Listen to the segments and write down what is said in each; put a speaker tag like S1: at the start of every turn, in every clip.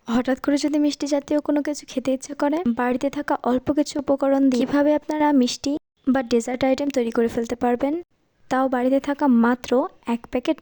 S1: হঠাৎ করে যদি মিষ্টি জাতীয় কোনো কিছু খেতে ইচ্ছা করে, বাড়িতে থাকা অল্প কিছু উপকরণ দিয়ে কিভাবে আপনারা মিষ্টি বা ডেজার্ট আইটেম তৈরি করে ফেলতে পারবেন, তাও বাড়িতে থাকা মাত্র 1 প্যাকেট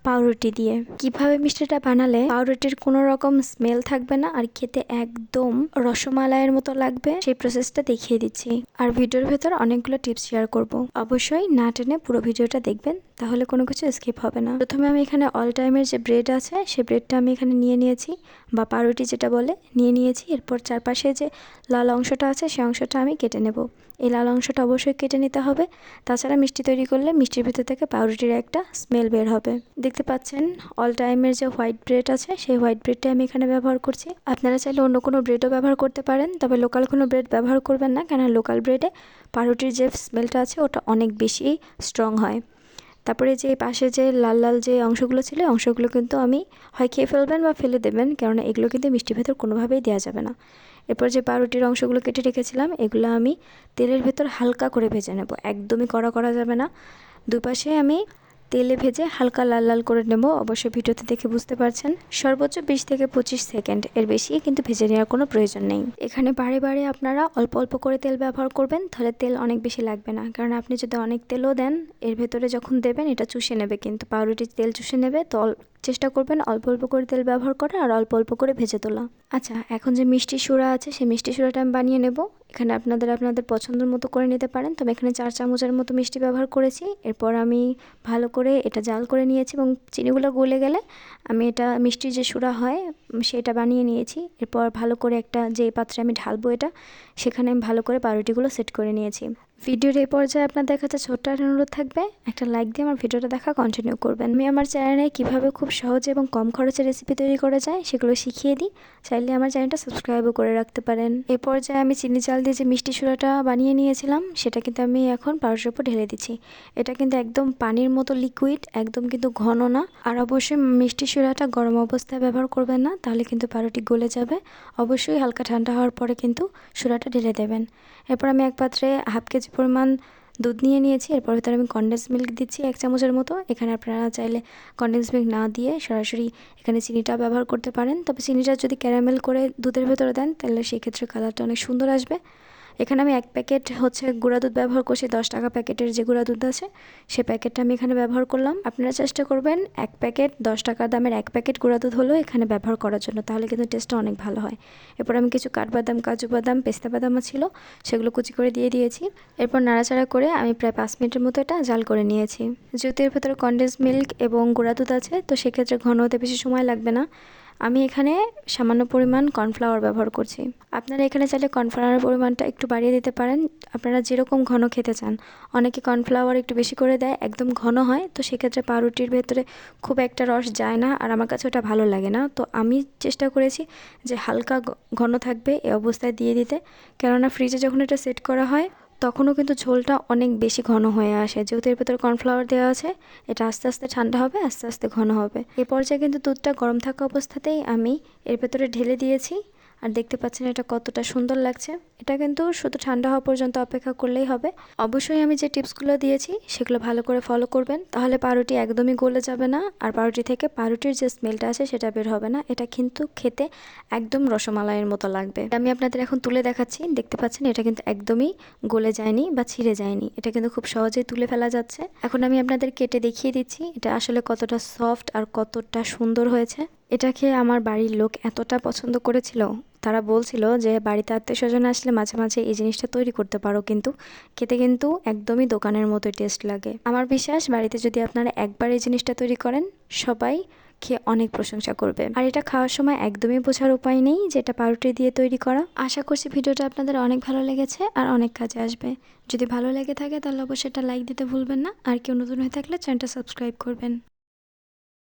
S1: পাউরুটি দিয়ে। কিভাবে মিষ্টিটা বানালে পাউরুটির কোনো রকম স্মেল থাকবে না আর খেতে একদম রসমালাইয়ের মতো লাগবে, সেই প্রসেসটা দেখিয়ে দিচ্ছি। আর ভিডিওর ভেতর অনেকগুলো টিপস শেয়ার করব। অবশ্যই না টেনে পুরো ভিডিওটা দেখবেন, তাহলে কোনো কিছু স্কিপ হবে না। প্রথমে আমি এখানে অল টাইমের যে ব্রেড আছে সেই ব্রেডটা আমি এখানে নিয়ে নিয়েছি, বা পাউরুটি যেটা বলে নিয়ে নিয়েছি। এরপর চারপাশে যে লাল অংশটা আছে সেই অংশটা আমি কেটে নেব। এই লাল অংশটা অবশ্যই কেটে নিতে হবে, তাছাড়া মিষ্টি তৈরি করলে মিষ্টির ভিতর থেকে পাউরুটির একটা স্মেল বের হবে। দেখতে পাচ্ছেন অল টাইমের যে হোয়াইট ব্রেড আছে সেই হোয়াইট ব্রেডটা আমি এখানে ব্যবহার করছি। আপনারা চাইলে অন্য কোনো ব্রেডও ব্যবহার করতে পারেন, তবে লোকাল কোনো ব্রেড ব্যবহার করবেন না, কেন লোকাল ব্রেডে পাউরুটির যে স্মেলটা আছে ওটা অনেক বেশি স্ট্রং হয়। তারপরে যে পাশে যে লাল লাল যে অংশগুলো ছিল অংশগুলো কিন্তু আমি হয় খেয়ে ফেলবেন বা ফেলে দেবেন, কেননা এগুলো কিন্তু মিষ্টির ভেতর কোনোভাবেই দেওয়া যাবে না। এরপর যে পাউরুটির অংশগুলো কেটে রেখেছিলাম এগুলো আমি তেলের ভেতর হালকা করে ভেজে নেব, একদমই কড়া করা যাবে না। দুপাশে আমি তেলে ভেজে হালকা লাল লাল করে নেব। অবশ্যই ভিডিওতে দেখে বুঝতে পারছেন সর্বোচ্চ 20 থেকে 25 সেকেন্ড, এর বেশি কিন্তু ভেজে নেওয়ার কোনো প্রয়োজন নেই। এখানে বারে বারে আপনারা অল্প অল্প করে তেল ব্যবহার করবেন, তাহলে তেল অনেক বেশি লাগবে না। কারণ আপনি যদি অনেক তেলও দেন এর ভেতরে যখন দেবেন এটা চুষে নেবে, কিন্তু পাউরুটির তেল চুষে নেবে। তো চেষ্টা করবেন অল্প অল্প করে তেল ব্যবহার করা আর অল্প অল্প করে ভেজে তোলা। আচ্ছা, এখন যে মিষ্টি সুরা আছে সেই মিষ্টি সুরাটা আমি বানিয়ে নেব। এখানে আপনাদের পছন্দের মতো করে নিতে পারেন, তবে এখানে 4 চামচের মতো মিষ্টি ব্যবহার করেছি। এরপর আমি ভালো করে এটা জাল করে নিয়েছি এবং চিনিগুলো গলে গেলে আমি এটা মিষ্টির যে সুরা হয় সেটা বানিয়ে নিয়েছি। এরপর ভালো করে একটা যে পাত্রে আমি ঢালবো এটা, সেখানে আমি ভালো করে পাউরুটিগুলো সেট করে নিয়েছি। ভিডিওর এই পর্যায়ে আপনাদের কাছে ছোট্ট একটা অনুরোধ থাকবে, একটা লাইক দিয়ে আমার ভিডিওটা দেখা কন্টিনিউ করবেন। আমি আমার চ্যানেলে কীভাবে খুব সহজে এবং কম খরচে রেসিপি তৈরি করা যায় সেগুলো শিখিয়ে দিই, চাইলে আমার চ্যানেলটা সাবস্ক্রাইবও করে রাখতে পারেন। এই পর্যায়ে আমি চিনি চাল দিয়ে যে মিষ্টি সুরাটা বানিয়ে নিয়েছিলাম সেটা কিন্তু আমি এখন পাউরুটির উপর ঢেলে দিচ্ছি। এটা কিন্তু একদম পানির মতো লিকুইড, একদম কিন্তু ঘন না। আর অবশ্যই মিষ্টি সুরাটা গরম অবস্থায় ব্যবহার করবেন না, তাহলে কিন্তু পাউরুটি গলে যাবে। অবশ্যই হালকা ঠান্ডা হওয়ার পরে কিন্তু সুরাটা ঢেলে দেবেন। এরপর আমি এক পাত্রে 1/2 কেজি পরিমাণ দুধ নিয়ে নিয়েছি। এরপর ভিতরে আমি কনডেন্স মিল্ক দিচ্ছি 1 চামচের মতো। এখানে আপনারা চাইলে কনডেন্স মিল্ক না দিয়ে সরাসরি এখানে চিনিটা ব্যবহার করতে পারেন, তবে চিনিটা যদি ক্যারামেল করে দুধের ভেতরে দেন তাহলে সেক্ষেত্রে কালারটা অনেক সুন্দর আসবে। এখানে আমি 1 প্যাকেট গুঁড়া দুধ ব্যবহার করছি, 10 টাকা প্যাকেটের যে গুঁড়া দুধ আছে সে প্যাকেটটা আমি এখানে ব্যবহার করলাম। আপনারা চেষ্টা করবেন 1 প্যাকেট 10 টাকা দামের 1 প্যাকেট গুঁড়া দুধ হলেও এখানে ব্যবহার করার জন্য, তাহলে কিন্তু টেস্টটা অনেক ভালো হয়। এরপর আমি কিছু কাঠবাদাম, কাজু বাদাম, পেস্তা বাদামও ছিল সেগুলো কুচি করে দিয়ে দিয়েছি। এরপর নাড়াচাড়া করে আমি প্রায় 5 মিনিটের মতো এটা জাল করে নিয়েছি। যেহেতু এর ভেতরে কনডেন্স মিল্ক এবং গুঁড়া দুধ আছে তো সেক্ষেত্রে ঘন হতে বেশি সময় লাগবে না। আমি এখানে সামান্য পরিমাণ কর্নফ্লাওয়ার ব্যবহার করছি। আপনারা এখানে চাইলে কর্নফ্লাওয়ারের পরিমাণটা একটু বাড়িয়ে দিতে পারেন, আপনারা যেরকম ঘন খেতে চান। অনেকে কর্নফ্লাওয়ার একটু বেশি করে দেয়, একদম ঘন হয়, তো সেক্ষেত্রে পাউরুটির ভেতরে খুব একটা রস যায় না আর আমার কাছে ওটা ভালো লাগে না। তো আমি চেষ্টা করেছি যে হালকা ঘন থাকবে এই অবস্থায় দিয়ে দিতে, কেননা ফ্রিজে যখন এটা সেট করা হয় তখনও কিন্তু ঝোলটা অনেক বেশি ঘন হয়ে আসে। যেহেতু এর ভেতরে কর্নফ্লাওয়ার দেওয়া আছে, এটা আস্তে আস্তে ঠান্ডা হবে, আস্তে আস্তে ঘন হবে। এই পর্যায়ে কিন্তু দুধটা গরম থাকা অবস্থাতেই আমি এর ভেতরে ঢেলে দিয়েছি। আর দেখতে পাচ্ছেন এটা কতটা সুন্দর লাগছে। এটা কিন্তু শুধু ঠান্ডা হওয়া পর্যন্ত অপেক্ষা করলেই হবে। অবশ্যই আমি যে টিপসগুলো দিয়েছি সেগুলো ভালো করে ফলো করবেন, তাহলে পাউরুটি একদমই গলে যাবে না আর পাউরুটি থেকে পাউরুটির যে স্মেলটা আছে সেটা বের হবে না। এটা কিন্তু খেতে একদম রসমালাইয়ের মতো লাগবে। আমি আপনাদের এখন তুলে দেখাচ্ছি, দেখতে পাচ্ছেন এটা কিন্তু একদমই গলে যায়নি বা ছিঁড়ে যায়নি, এটা কিন্তু খুব সহজেই তুলে ফেলা যাচ্ছে। এখন আমি আপনাদের কেটে দেখিয়ে দিচ্ছি এটা আসলে কতটা সফট আর কতটা সুন্দর হয়েছে। এটা খেয়ে আমার বাড়ির লোক এতটা পছন্দ করেছিল, তারা বলছিল যে বাড়িতে আত্মীয়স্বজন আসলে মাঝে মাঝে এই জিনিসটা তৈরি করতে পারো, কিন্তু খেতে কিন্তু একদমই দোকানের মতো টেস্ট লাগে। আমার বিশ্বাস বাড়িতে যদি আপনারা একবার এই জিনিসটা তৈরি করেন সবাই খেয়ে অনেক প্রশংসা করবে। আর এটা খাওয়ার সময় একদমই বোঝার উপায় নেই যে এটা পাউরুটি দিয়ে তৈরি করা। আশা করছি ভিডিওটা আপনাদের অনেক ভালো লেগেছে আর অনেক কাজে আসবে। যদি ভালো লেগে থাকে তাহলে অবশ্যই এটা লাইক দিতে ভুলবেন না, আর কেউ নতুন হয়ে থাকলে চ্যানেলটা সাবস্ক্রাইব করবেন।